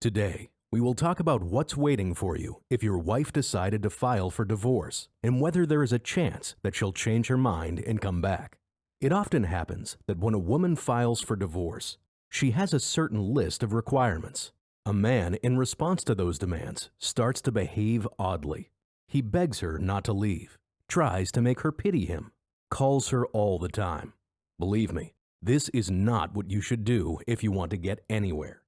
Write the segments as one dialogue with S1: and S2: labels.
S1: Today, we will talk about what's waiting for you if your wife decided to file for divorce and whether there is a chance that she'll change her mind and come back. It often happens that when a woman files for divorce, she has a certain list of requirements. A man, in response to those demands, starts to behave oddly. He begs her not to leave, tries to make her pity him, calls her all the time. Believe me, this is not what you should do if you want to get anywhere.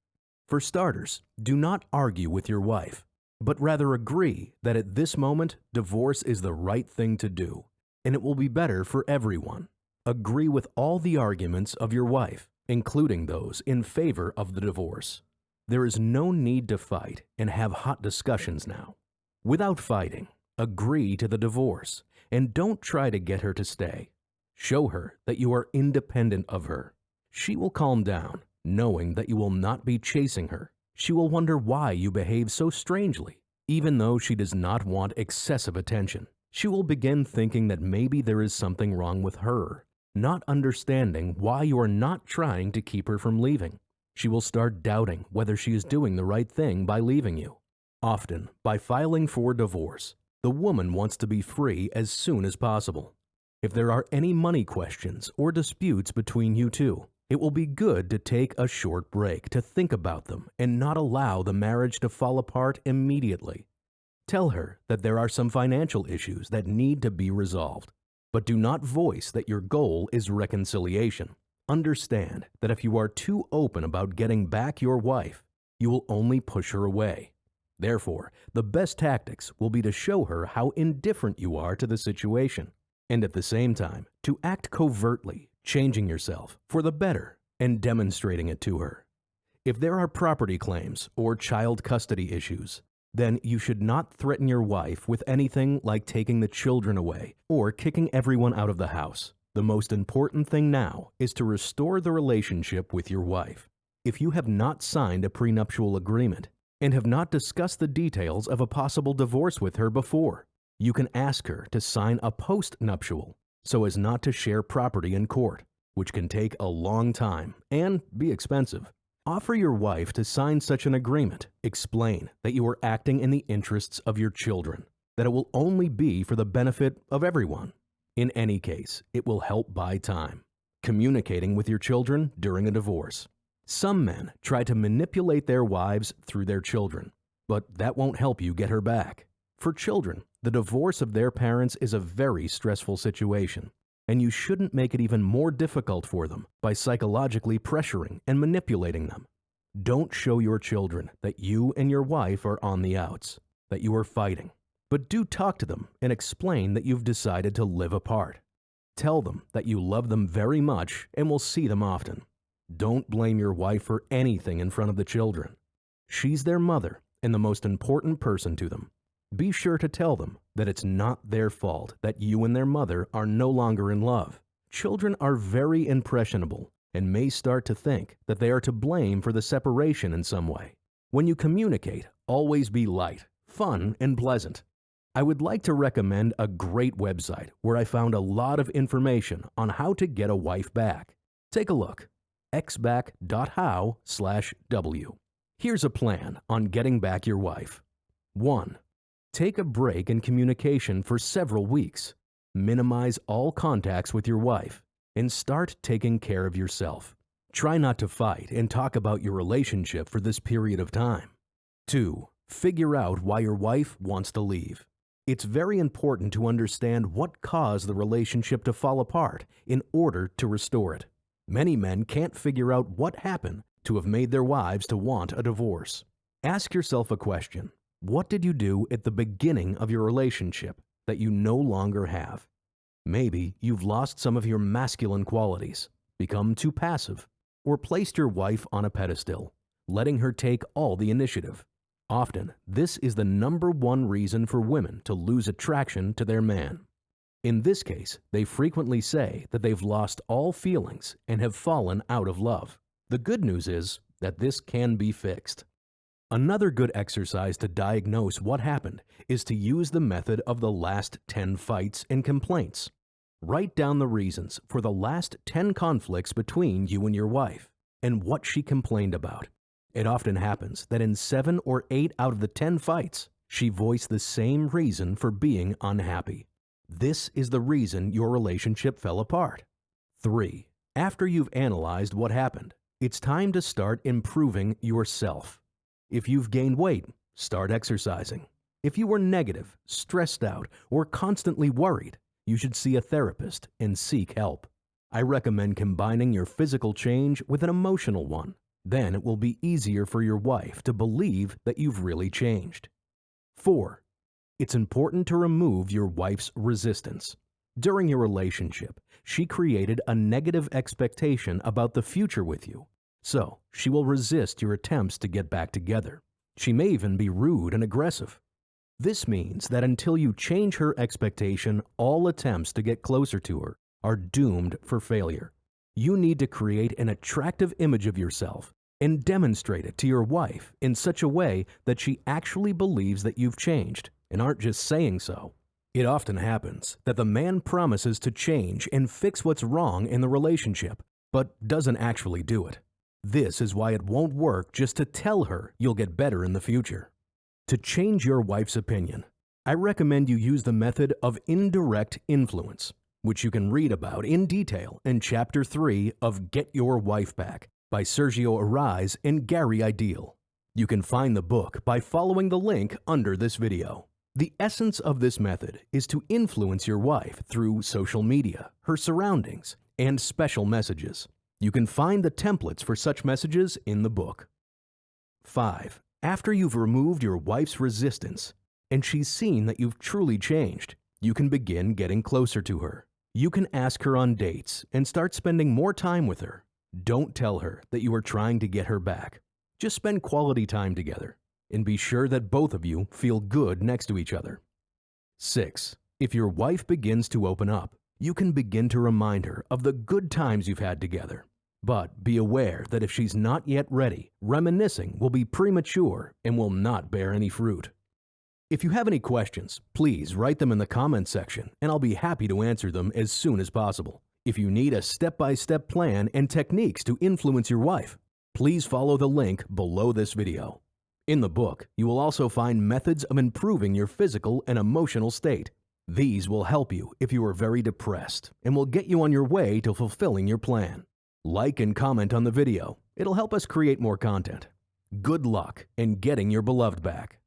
S1: For starters, do not argue with your wife, but rather agree that at this moment, divorce is the right thing to do, and it will be better for everyone. Agree with all the arguments of your wife, including those in favor of the divorce. There is no need to fight and have hot discussions now. Without fighting, agree to the divorce, and don't try to get her to stay. Show her that you are independent of her. She will calm down, knowing that you will not be chasing her. She will wonder why you behave so strangely, even though she does not want excessive attention. She will begin thinking that maybe there is something wrong with her, not understanding why you are not trying to keep her from leaving. She will start doubting whether she is doing the right thing by leaving you. Often, by filing for divorce, the woman wants to be free as soon as possible. If there are any money questions or disputes between you two, it will be good to take a short break to think about them and not allow the marriage to fall apart immediately. Tell her that there are some financial issues that need to be resolved, but do not voice that your goal is reconciliation. Understand that if you are too open about getting back your wife, you will only push her away. Therefore, the best tactics will be to show her how indifferent you are to the situation, and at the same time, to act covertly, changing yourself for the better and demonstrating it to her. If there are property claims or child custody issues, then you should not threaten your wife with anything like taking the children away or kicking everyone out of the house. The most important thing now is to restore the relationship with your wife. If you have not signed a prenuptial agreement and have not discussed the details of a possible divorce with her before, you can ask her to sign a post-nuptial so as not to share property in court, which can take a long time and be expensive. Offer your wife to sign such an agreement. Explain that you are acting in the interests of your children, that it will only be for the benefit of everyone. In any case, it will help buy time. Communicating with your children during a divorce. Some men try to manipulate their wives through their children, but that won't help you get her back. For children, the divorce of their parents is a very stressful situation, and you shouldn't make it even more difficult for them by psychologically pressuring and manipulating them. Don't show your children that you and your wife are on the outs, that you are fighting, but do talk to them and explain that you've decided to live apart. Tell them that you love them very much and will see them often. Don't blame your wife for anything in front of the children. She's their mother and the most important person to them. Be sure to tell them that it's not their fault that you and their mother are no longer in love. Children are very impressionable and may start to think that they are to blame for the separation in some way. When you communicate, always be light, fun, and pleasant. I would like to recommend a great website where I found a lot of information on how to get a wife back. Take a look, xback.how/w. Here's a plan on getting back your wife. 1. Take a break in communication for several weeks. Minimize all contacts with your wife and start taking care of yourself. Try not to fight and talk about your relationship for this period of time. 2. Figure out why your wife wants to leave. It's very important to understand what caused the relationship to fall apart in order to restore it. Many men can't figure out what happened to have made their wives to want a divorce. Ask yourself a question. What did you do at the beginning of your relationship that you no longer have? Maybe you've lost some of your masculine qualities, become too passive, or placed your wife on a pedestal, letting her take all the initiative. Often, this is the #1 reason for women to lose attraction to their man. In this case, they frequently say that they've lost all feelings and have fallen out of love. The good news is that this can be fixed. Another good exercise to diagnose what happened is to use the method of the last 10 fights and complaints. Write down the reasons for the last 10 conflicts between you and your wife and what she complained about. It often happens that in 7 or 8 out of the 10 fights, she voiced the same reason for being unhappy. This is the reason your relationship fell apart. 3. After you've analyzed what happened, it's time to start improving yourself. If you've gained weight, start exercising. If you were negative, stressed out, or constantly worried, you should see a therapist and seek help. I recommend combining your physical change with an emotional one. Then it will be easier for your wife to believe that you've really changed. 4. It's important to remove your wife's resistance. During your relationship, she created a negative expectation about the future with you, so she will resist your attempts to get back together. She may even be rude and aggressive. This means that until you change her expectation, all attempts to get closer to her are doomed for failure. You need to create an attractive image of yourself and demonstrate it to your wife in such a way that she actually believes that you've changed and aren't just saying so. It often happens that the man promises to change and fix what's wrong in the relationship, but doesn't actually do it. This is why it won't work just to tell her you'll get better in the future. To change your wife's opinion, I recommend you use the method of indirect influence, which you can read about in detail in Chapter 3 of Get Your Wife Back by Sergio Ariz and Gary Ideal. You can find the book by following the link under this video. The essence of this method is to influence your wife through social media, her surroundings, and special messages. You can find the templates for such messages in the book. 5. After you've removed your wife's resistance and she's seen that you've truly changed, you can begin getting closer to her. You can ask her on dates and start spending more time with her. Don't tell her that you are trying to get her back. Just spend quality time together and be sure that both of you feel good next to each other. 6. If your wife begins to open up, you can begin to remind her of the good times you've had together. But be aware that if she's not yet ready, reminiscing will be premature and will not bear any fruit. If you have any questions, please write them in the comments section and I'll be happy to answer them as soon as possible. If you need a step-by-step plan and techniques to influence your wife, please follow the link below this video. In the book, you will also find methods of improving your physical and emotional state. These will help you if you are very depressed and will get you on your way to fulfilling your plan. Like and comment on the video. It'll help us create more content. Good luck in getting your beloved back.